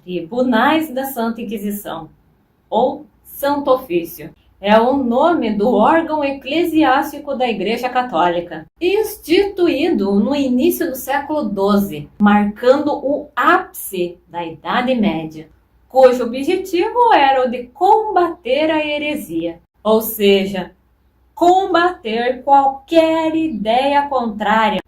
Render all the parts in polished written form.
Tribunais da Santa Inquisição, ou Santo Ofício. É o nome do órgão eclesiástico da Igreja Católica, instituído no início do século XII, marcando o ápice da Idade Média, cujo objetivo era o de combater a heresia, ou seja, combater qualquer ideia contrária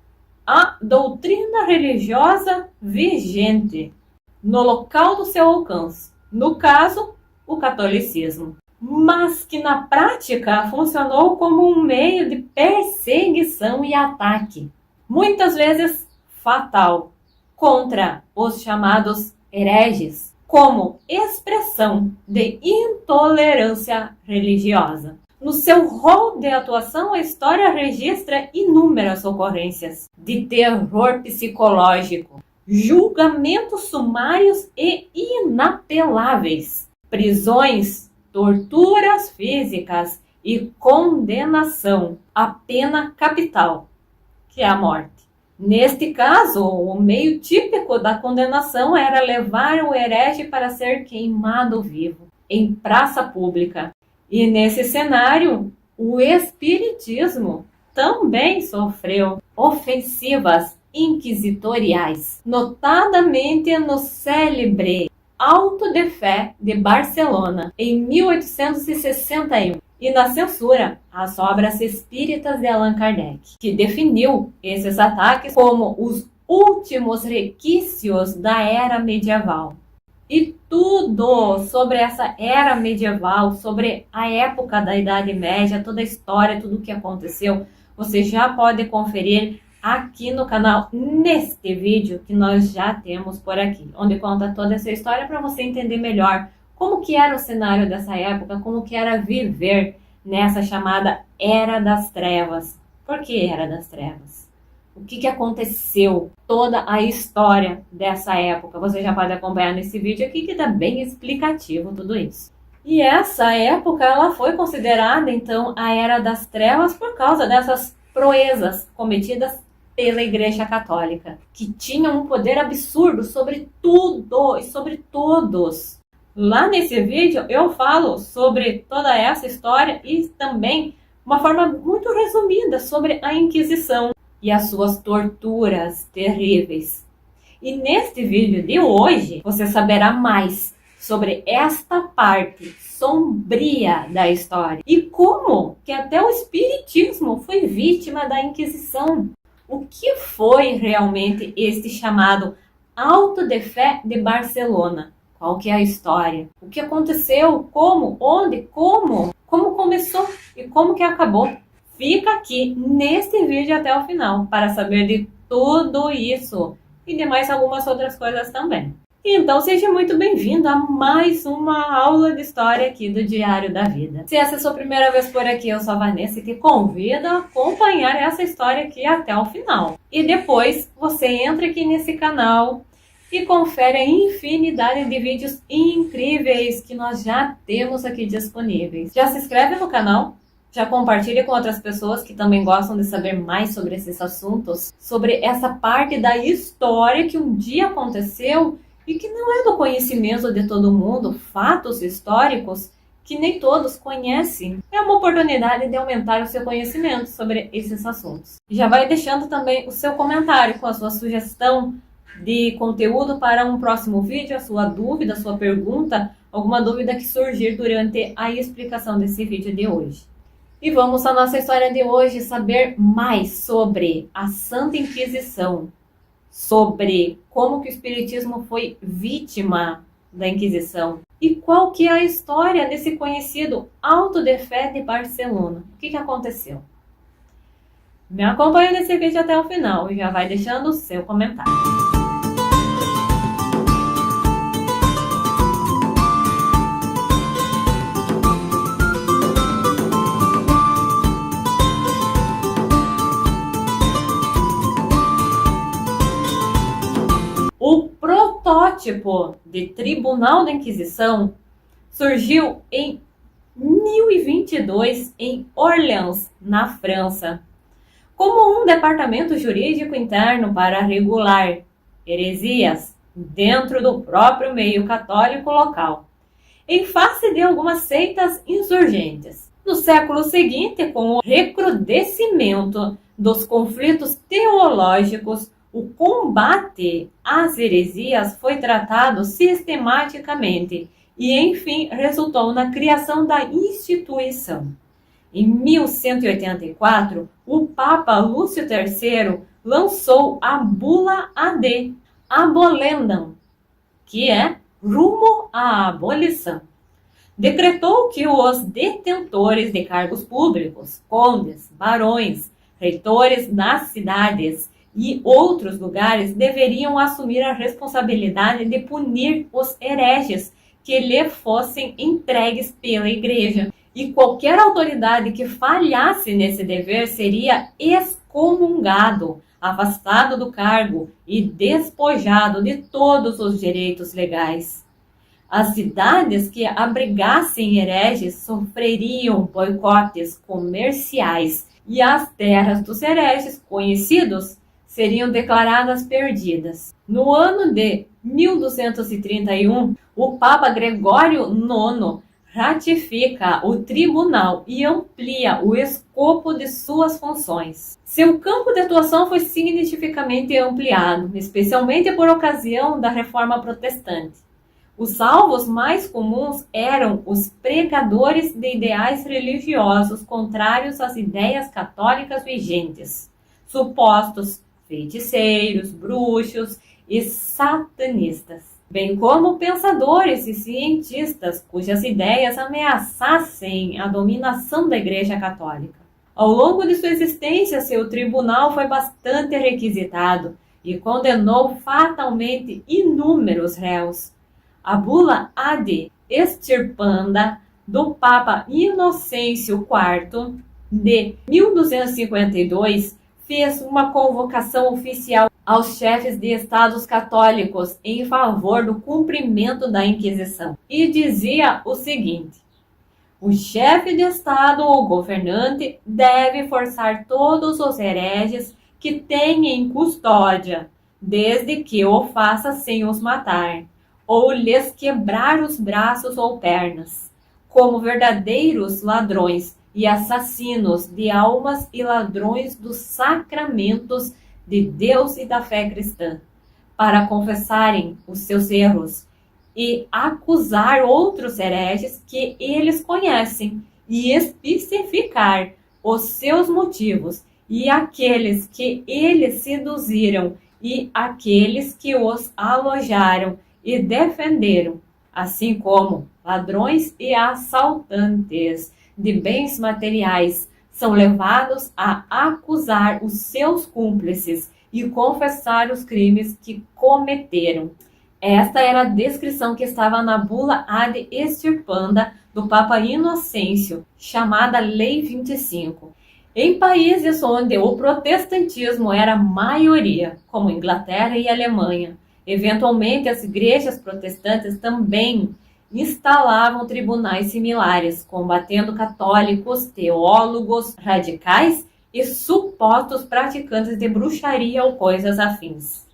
à doutrina religiosa vigente no local do seu alcance, no caso, o catolicismo, mas que na prática funcionou como um meio de perseguição e ataque, muitas vezes fatal, contra os chamados hereges, como expressão de intolerância religiosa. No seu rol de atuação, a história registra inúmeras ocorrências de terror psicológico, julgamentos sumários e inapeláveis, prisões, torturas físicas e condenação à pena capital, que é a morte. Neste caso, o meio típico da condenação era levar o herege para ser queimado vivo em praça pública. E nesse cenário, o espiritismo também sofreu ofensivas inquisitoriais, notadamente no célebre Auto de Fé de Barcelona, em 1861, e na censura às obras espíritas de Allan Kardec, que definiu esses ataques como os últimos requisitos da era medieval. E tudo sobre essa era medieval, sobre a época da Idade Média, toda a história, tudo o que aconteceu, você já pode conferir aqui no canal, neste vídeo que nós já temos por aqui, onde conta toda essa história para você entender melhor como que era o cenário dessa época, como que era viver nessa chamada Era das Trevas. Por que Era das Trevas? O que aconteceu? Toda a história dessa época. Você já pode acompanhar nesse vídeo aqui que está bem explicativo tudo isso. E essa época ela foi considerada então a Era das Trevas por causa dessas proezas cometidas pela Igreja Católica, que tinha um poder absurdo sobre tudo e sobre todos. Lá nesse vídeo eu falo sobre toda essa história e também uma forma muito resumida sobre a Inquisição e as suas torturas terríveis. E neste vídeo de hoje você saberá mais sobre esta parte sombria da história e como que até o espiritismo foi vítima da Inquisição. O que foi realmente este chamado Auto de Fé de Barcelona? Qual que é a história? O que aconteceu? Como? Onde? Como? Como começou? E como que acabou? Fica aqui neste vídeo até o final para saber de tudo isso e de mais algumas outras coisas também. Então seja muito bem-vindo a mais uma aula de história aqui do Diário da Vida. Se essa é a sua primeira vez por aqui, eu sou a Vanessa e te convido a acompanhar essa história aqui até o final. E depois você entra aqui nesse canal e confere a infinidade de vídeos incríveis que nós já temos aqui disponíveis. Já se inscreve no canal, já compartilha com outras pessoas que também gostam de saber mais sobre esses assuntos, sobre essa parte da história que um dia aconteceu e que não é do conhecimento de todo mundo, fatos históricos que nem todos conhecem. É uma oportunidade de aumentar o seu conhecimento sobre esses assuntos. Já vai deixando também o seu comentário com a sua sugestão de conteúdo para um próximo vídeo, a sua dúvida, a sua pergunta, alguma dúvida que surgir durante a explicação desse vídeo de hoje. E vamos à nossa história de hoje saber mais sobre a Santa Inquisição, sobre como que o espiritismo foi vítima da Inquisição e qual que é a história desse conhecido Auto de Fé de Barcelona. O que aconteceu? Me acompanhe nesse vídeo até o final e já vai deixando o seu comentário. O protótipo de Tribunal da Inquisição surgiu em 1022 em Orleans, na França, como um departamento jurídico interno para regular heresias, dentro do próprio meio católico local, em face de algumas seitas insurgentes. No século seguinte, com o recrudescimento dos conflitos teológicos, o combate às heresias foi tratado sistematicamente e, enfim, resultou na criação da instituição. Em 1184, o Papa Lúcio III lançou a Bula Ad Abolendam, que é rumo à abolição. Decretou que os detentores de cargos públicos, condes, barões, reitores das cidades e outros lugares deveriam assumir a responsabilidade de punir os hereges que lhe fossem entregues pela Igreja. E qualquer autoridade que falhasse nesse dever seria excomungado, afastado do cargo e despojado de todos os direitos legais. As cidades que abrigassem hereges sofreriam boicotes comerciais e as terras dos hereges conhecidos seriam declaradas perdidas. No ano de 1231, o Papa Gregório IX ratifica o tribunal e amplia o escopo de suas funções. Seu campo de atuação foi significativamente ampliado, especialmente por ocasião da Reforma Protestante. Os alvos mais comuns eram os pregadores de ideais religiosos contrários às ideias católicas vigentes, supostos feiticeiros, bruxos e satanistas, bem como pensadores e cientistas cujas ideias ameaçassem a dominação da Igreja Católica. Ao longo de sua existência, seu tribunal foi bastante requisitado e condenou fatalmente inúmeros réus. A Bula Ad Extirpanda do Papa Inocêncio IV, de 1252, fez uma convocação oficial aos chefes de estados católicos em favor do cumprimento da Inquisição e dizia o seguinte: o chefe de estado ou governante deve forçar todos os hereges que tem em custódia, desde que o faça sem os matar, ou lhes quebrar os braços ou pernas, como verdadeiros ladrões e assassinos de almas e ladrões dos sacramentos de Deus e da fé cristã, para confessarem os seus erros e acusar outros hereges que eles conhecem e especificar os seus motivos e aqueles que eles seduziram e aqueles que os alojaram e defenderam, assim como ladrões e assaltantes de bens materiais são levados a acusar os seus cúmplices e confessar os crimes que cometeram. Esta era a descrição que estava na Bula Ad Extirpanda do Papa Inocêncio, chamada Lei 25. Em países onde o protestantismo era maioria, como Inglaterra e Alemanha, eventualmente as igrejas protestantes também instalavam tribunais similares, combatendo católicos, teólogos radicais e supostos praticantes de bruxaria ou coisas afins.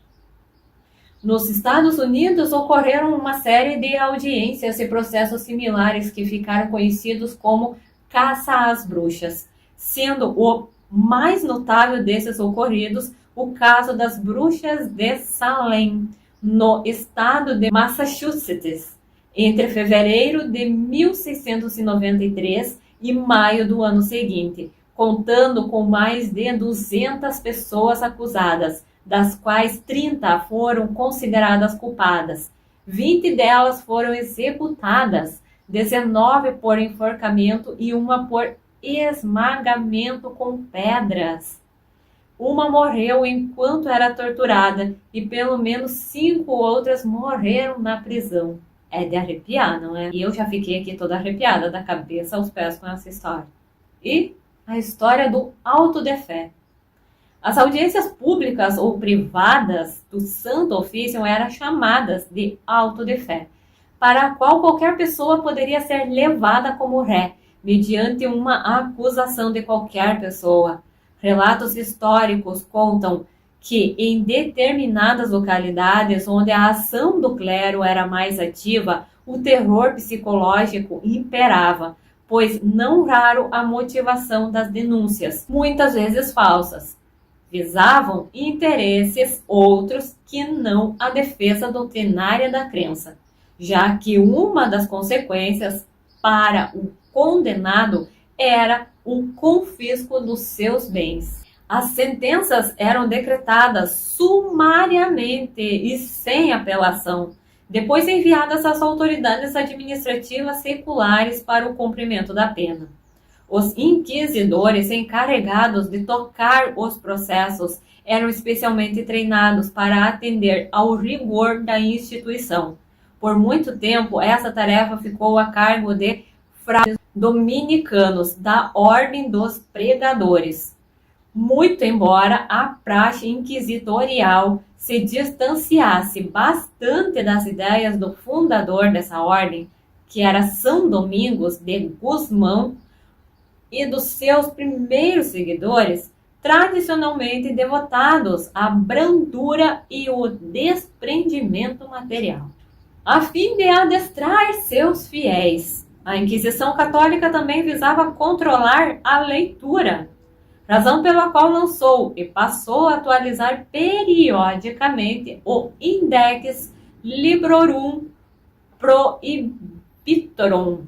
Nos Estados Unidos ocorreram uma série de audiências e processos similares que ficaram conhecidos como caça às bruxas, sendo o mais notável desses ocorridos o caso das bruxas de Salem, no estado de Massachusetts, entre fevereiro de 1693 e maio do ano seguinte, contando com mais de 200 pessoas acusadas, das quais 30 foram consideradas culpadas, 20 delas foram executadas, 19 por enforcamento e uma por esmagamento com pedras. Uma morreu enquanto era torturada e pelo menos 5 outras morreram na prisão. É de arrepiar, não é? E eu já fiquei aqui toda arrepiada, da cabeça aos pés com essa história. E a história do auto de fé. As audiências públicas ou privadas do Santo Ofício eram chamadas de auto de fé, para a qual qualquer pessoa poderia ser levada como ré, mediante uma acusação de qualquer pessoa. Relatos históricos contam que em determinadas localidades onde a ação do clero era mais ativa, o terror psicológico imperava, pois não raro a motivação das denúncias, muitas vezes falsas, visavam interesses outros que não a defesa doutrinária da crença, já que uma das consequências para o condenado era o confisco dos seus bens. As sentenças eram decretadas sumariamente e sem apelação, depois enviadas às autoridades administrativas seculares para o cumprimento da pena. Os inquisidores encarregados de tocar os processos eram especialmente treinados para atender ao rigor da instituição. Por muito tempo, essa tarefa ficou a cargo de frades dominicanos da Ordem dos Pregadores. Muito embora a praxe inquisitorial se distanciasse bastante das ideias do fundador dessa ordem, que era São Domingos de Gusmão, e dos seus primeiros seguidores, tradicionalmente devotados à brandura e o desprendimento material. A fim de adestrar seus fiéis, a Inquisição Católica também visava controlar a leitura, razão pela qual lançou e passou a atualizar periodicamente o Index Librorum Prohibitorum,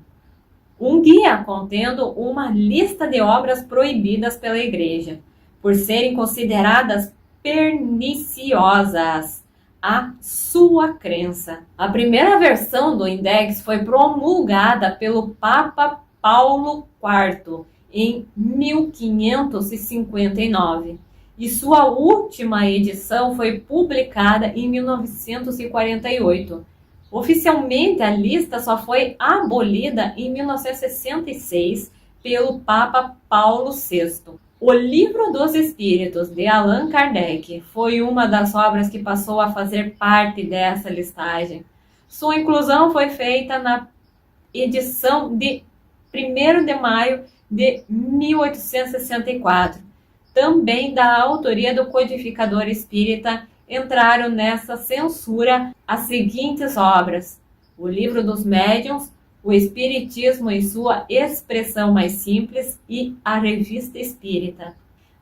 um guia contendo uma lista de obras proibidas pela Igreja, por serem consideradas perniciosas à sua crença. A primeira versão do Index foi promulgada pelo Papa Paulo IV em 1559 e sua última edição foi publicada em 1948. Oficialmente, a lista só foi abolida em 1966 pelo Papa Paulo VI. O Livro dos Espíritos, de Allan Kardec, foi uma das obras que passou a fazer parte dessa listagem. Sua inclusão foi feita na edição de 1º de maio de 1864. Também da autoria do codificador espírita, entraram nessa censura as seguintes obras: o Livro dos Médiuns, o Espiritismo em sua expressão mais simples e a Revista Espírita.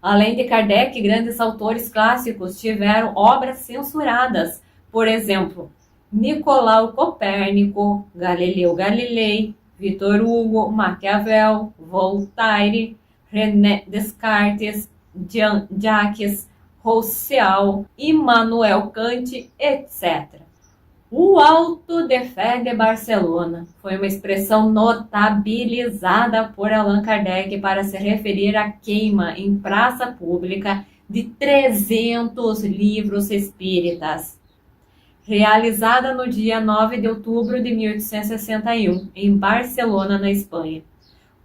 Além de Kardec, grandes autores clássicos tiveram obras censuradas, por exemplo, Nicolau Copérnico, Galileu Galilei, Victor Hugo, Maquiavel, Voltaire, René Descartes, Jacques Rousseau, Immanuel Kant, etc. O Auto de Fé de Barcelona foi uma expressão notabilizada por Allan Kardec para se referir à queima em praça pública de 300 livros espíritas, realizada no dia 9 de outubro de 1861, em Barcelona, na Espanha.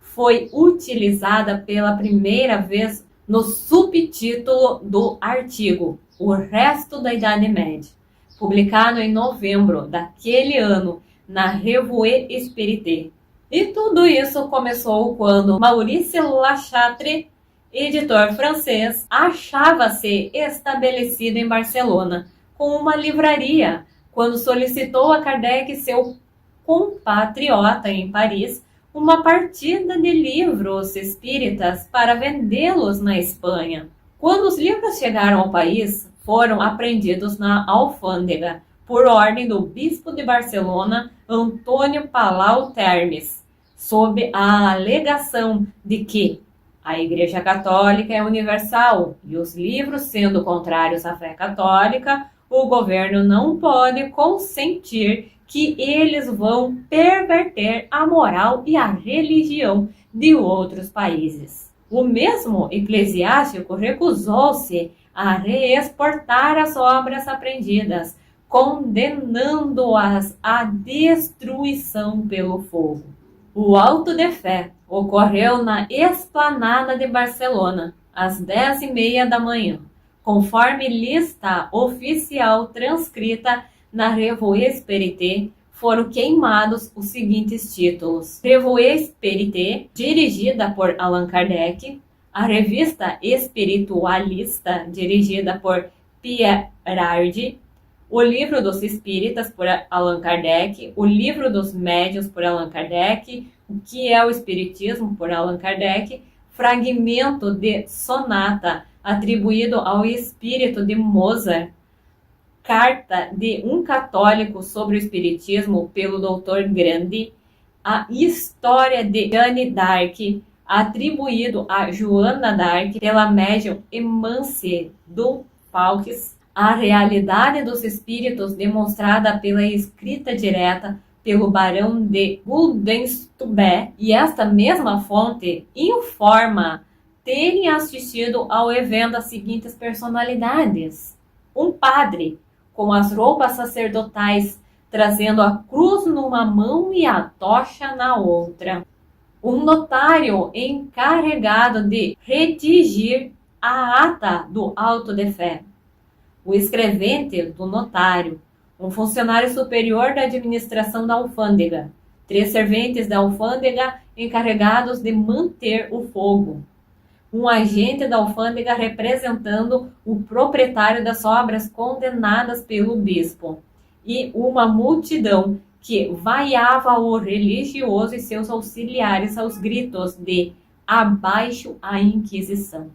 Foi utilizada pela primeira vez no subtítulo do artigo O Resto da Idade Média, publicado em novembro daquele ano na Revue Espírite. E tudo isso começou quando Maurice Lachatre, editor francês, achava-se estabelecido em Barcelona com uma livraria, quando solicitou a Kardec, seu compatriota em Paris, uma partida de livros espíritas para vendê-los na Espanha. Quando os livros chegaram ao país, foram apreendidos na alfândega, por ordem do bispo de Barcelona, Antônio Palau Termes, sob a alegação de que a Igreja Católica é universal e os livros, sendo contrários à fé católica, o governo não pode consentir que eles vão perverter a moral e a religião de outros países. O mesmo eclesiástico recusou-se a reexportar as obras apreendidas, condenando-as à destruição pelo fogo. O auto de fé ocorreu na Esplanada de Barcelona, às 10h30 da manhã, conforme lista oficial transcrita na Revue Espírite. Foram queimados os seguintes títulos: Revue Espírite, dirigida por Allan Kardec; a Revista Espiritualista, dirigida por Pierardi, O Livro dos Espíritas, por Allan Kardec, O Livro dos Médiuns, por Allan Kardec, O que é o Espiritismo, por Allan Kardec, Fragmento de Sonata, atribuído ao espírito de Mozart, Carta de um Católico sobre o Espiritismo, pelo Dr. Grandi, A História de Jeanne d'Arc, atribuído a Joana d'Arc pela médium Emance do Falques, A Realidade dos Espíritos, demonstrada pela escrita direta pelo Barão de Gudenstubbe, e esta mesma fonte informa terem assistido ao evento as seguintes personalidades: um padre com as roupas sacerdotais, trazendo a cruz numa mão e a tocha na outra; um notário encarregado de redigir a ata do auto de fé; o escrevente do notário; um funcionário superior da administração da alfândega; 3 serventes da alfândega encarregados de manter o fogo; um agente da alfândega representando o proprietário das obras condenadas pelo bispo, e uma multidão que vaiava o religioso e seus auxiliares aos gritos de "Abaixo a Inquisição".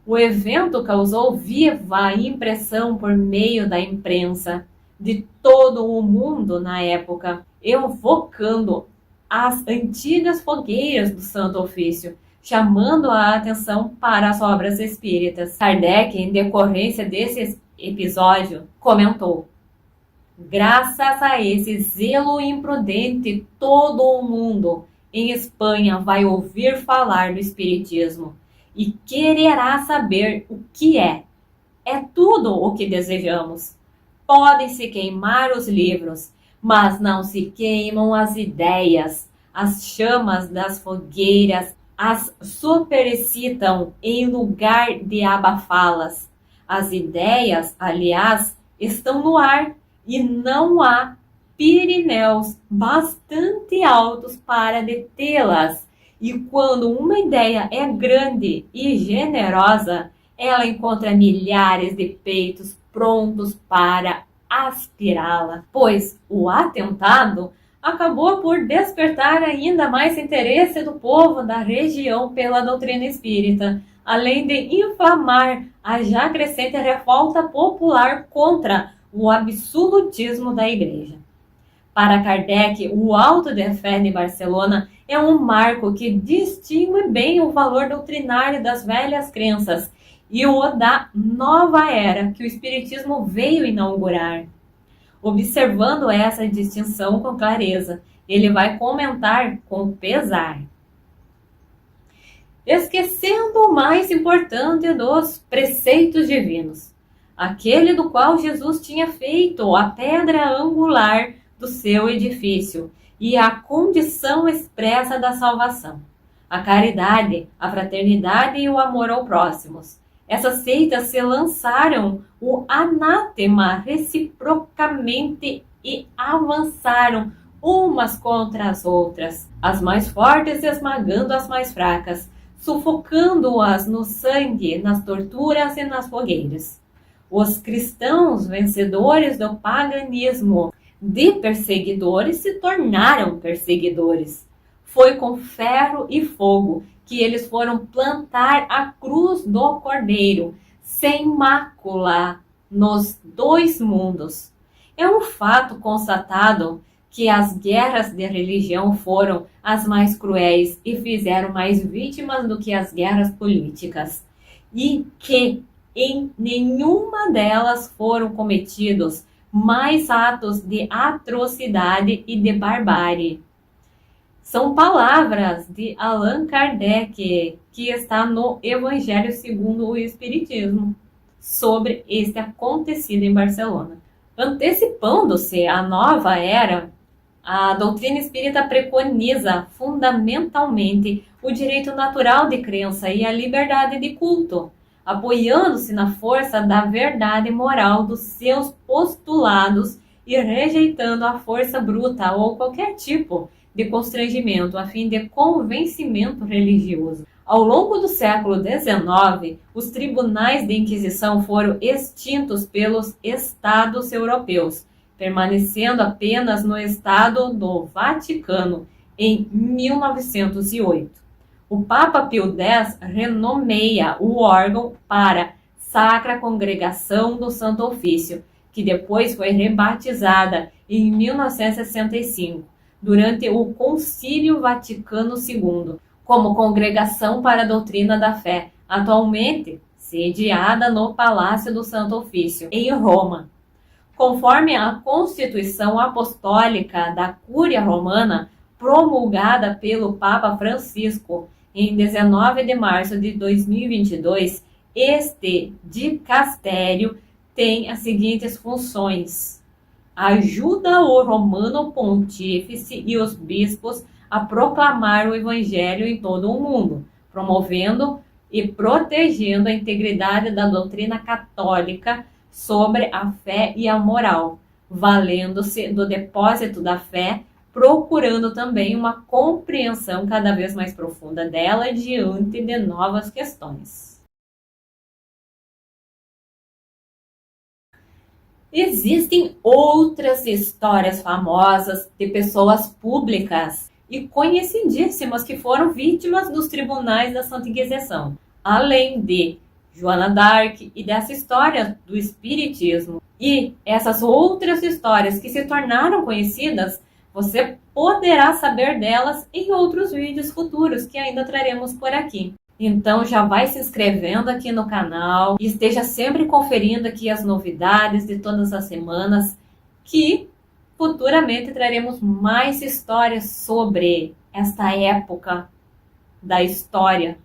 O evento causou viva impressão por meio da imprensa de todo o mundo na época, evocando as antigas fogueiras do Santo Ofício, chamando a atenção para as obras espíritas. Kardec, em decorrência desse episódio, comentou: graças a esse zelo imprudente, todo o mundo em Espanha vai ouvir falar do Espiritismo e quererá saber o que é. É tudo o que desejamos. Podem-se queimar os livros, mas não se queimam as ideias. As chamas das fogueiras as superexcitam em lugar de abafá-las. As ideias, aliás, estão no ar e não há Pirineus bastante altos para detê-las. E quando uma ideia é grande e generosa, ela encontra milhares de peitos prontos para aspirá-la, pois o atentado acabou por despertar ainda mais interesse do povo da região pela doutrina espírita, além de inflamar a já crescente revolta popular contra o absolutismo da Igreja. Para Kardec, o Auto de Fé de Barcelona é um marco que distingue bem o valor doutrinário das velhas crenças e o da nova era que o Espiritismo veio inaugurar. Observando essa distinção com clareza, ele vai comentar com pesar: esquecendo o mais importante dos preceitos divinos, aquele do qual Jesus tinha feito a pedra angular do seu edifício e a condição expressa da salvação, a caridade, a fraternidade e o amor ao próximo. Essas seitas se lançaram o anátema reciprocamente e avançaram umas contra as outras, as mais fortes esmagando as mais fracas, sufocando-as no sangue, nas torturas e nas fogueiras. Os cristãos vencedores do paganismo, de perseguidores, se tornaram perseguidores. Foi com ferro e fogo que eles foram plantar a cruz do Cordeiro, sem mácula, nos 2 mundos. É um fato constatado que as guerras de religião foram as mais cruéis e fizeram mais vítimas do que as guerras políticas, e que em nenhuma delas foram cometidos mais atos de atrocidade e de barbárie. São palavras de Allan Kardec, que está no Evangelho segundo o Espiritismo, sobre este acontecido em Barcelona. Antecipando-se à nova era, a doutrina espírita preconiza fundamentalmente o direito natural de crença e a liberdade de culto, apoiando-se na força da verdade moral dos seus postulados e rejeitando a força bruta ou qualquer tipo de constrangimento a fim de convencimento religioso. Ao longo do século XIX, os tribunais de Inquisição foram extintos pelos estados europeus, permanecendo apenas no Estado do Vaticano em 1908. O Papa Pio X renomeia o órgão para Sacra Congregação do Santo Ofício, que depois foi rebatizada em 1965, durante o Concílio Vaticano II, como Congregação para a Doutrina da Fé, atualmente sediada no Palácio do Santo Ofício, em Roma. Conforme a Constituição Apostólica da Cúria Romana, promulgada pelo Papa Francisco em 19 de março de 2022, este dicastério tem as seguintes funções: ajuda o Romano Pontífice e os bispos a proclamar o Evangelho em todo o mundo, promovendo e protegendo a integridade da doutrina católica sobre a fé e a moral, valendo-se do depósito da fé, procurando também uma compreensão cada vez mais profunda dela diante de novas questões. Existem outras histórias famosas de pessoas públicas e conhecidíssimas que foram vítimas dos tribunais da Santa Inquisição, além de Joana d'Arc e dessa história do Espiritismo. E essas outras histórias que se tornaram conhecidas, você poderá saber delas em outros vídeos futuros que ainda traremos por aqui. Então já vai se inscrevendo aqui no canal e esteja sempre conferindo aqui as novidades de todas as semanas, que futuramente traremos mais histórias sobre esta época da história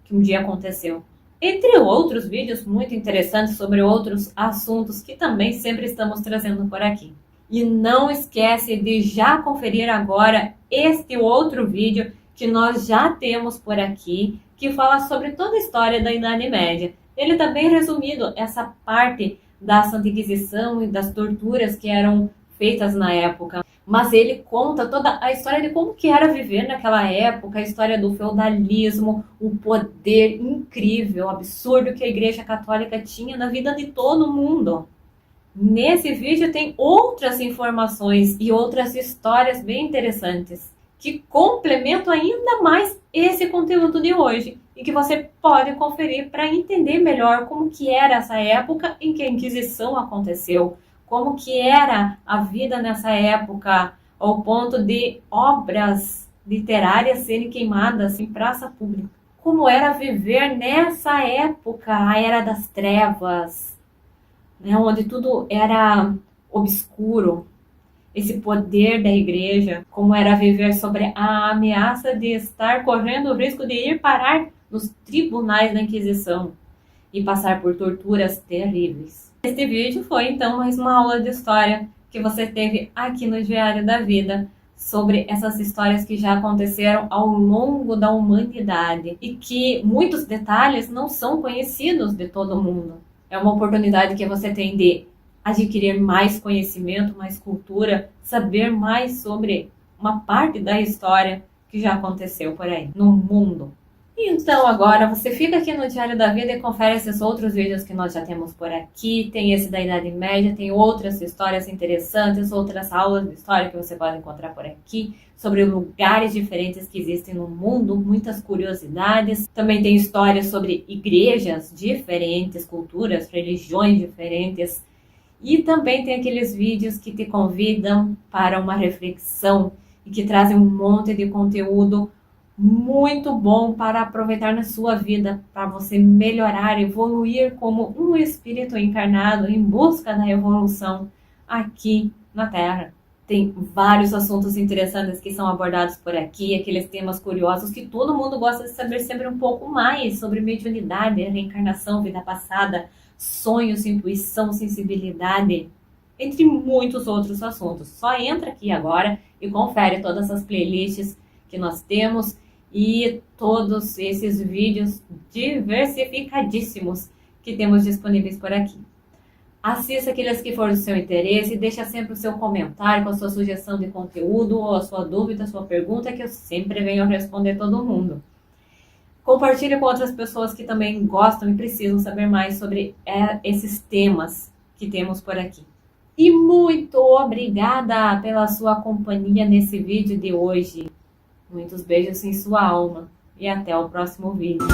que um dia aconteceu. Entre outros vídeos muito interessantes sobre outros assuntos que também sempre estamos trazendo por aqui. E não esquece de já conferir agora este outro vídeo que nós já temos por aqui, que fala sobre toda a história da Idade Média. Ele está bem resumido, essa parte da Santa Inquisição e das torturas que eram feitas na época. Mas ele conta toda a história de como que era viver naquela época, a história do feudalismo, o poder incrível, absurdo que a Igreja Católica tinha na vida de todo mundo. Nesse vídeo tem outras informações e outras histórias bem interessantes que complementam ainda mais esse conteúdo de hoje e que você pode conferir para entender melhor como que era essa época em que a Inquisição aconteceu, como que era a vida nessa época, ao ponto de obras literárias serem queimadas em praça pública. Como era viver nessa época, a Era das Trevas, né, onde tudo era obscuro. Esse poder da igreja, como era viver sobre a ameaça de estar correndo o risco de ir parar nos tribunais da Inquisição e passar por torturas terríveis. Este vídeo foi então mais uma aula de história que você teve aqui no Diário da Vida sobre essas histórias que já aconteceram ao longo da humanidade e que muitos detalhes não são conhecidos de todo mundo. É uma oportunidade que você tem de adquirir mais conhecimento, mais cultura, saber mais sobre uma parte da história que já aconteceu por aí, no mundo. Então agora você fica aqui no Diário da Vida e confere esses outros vídeos que nós já temos por aqui. Tem esse da Idade Média, tem outras histórias interessantes, outras aulas de história que você pode encontrar por aqui, sobre lugares diferentes que existem no mundo, muitas curiosidades. Também tem histórias sobre igrejas diferentes, culturas, religiões diferentes. E também tem aqueles vídeos que te convidam para uma reflexão e que trazem um monte de conteúdo muito bom para aproveitar na sua vida, para você melhorar, evoluir como um espírito encarnado em busca da evolução aqui na Terra. Tem vários assuntos interessantes que são abordados por aqui, aqueles temas curiosos que todo mundo gosta de saber sempre um pouco mais sobre mediunidade, reencarnação, vida passada, sonhos, intuição, sensibilidade, entre muitos outros assuntos. Só entra aqui agora e confere todas as playlists que nós temos e todos esses vídeos diversificadíssimos que temos disponíveis por aqui. Assista aqueles que for do seu interesse e deixa sempre o seu comentário com a sua sugestão de conteúdo ou a sua dúvida, a sua pergunta, que eu sempre venho responder todo mundo. Compartilhe com outras pessoas que também gostam e precisam saber mais sobre esses temas que temos por aqui. E muito obrigada pela sua companhia nesse vídeo de hoje. Muitos beijos em sua alma e até o próximo vídeo.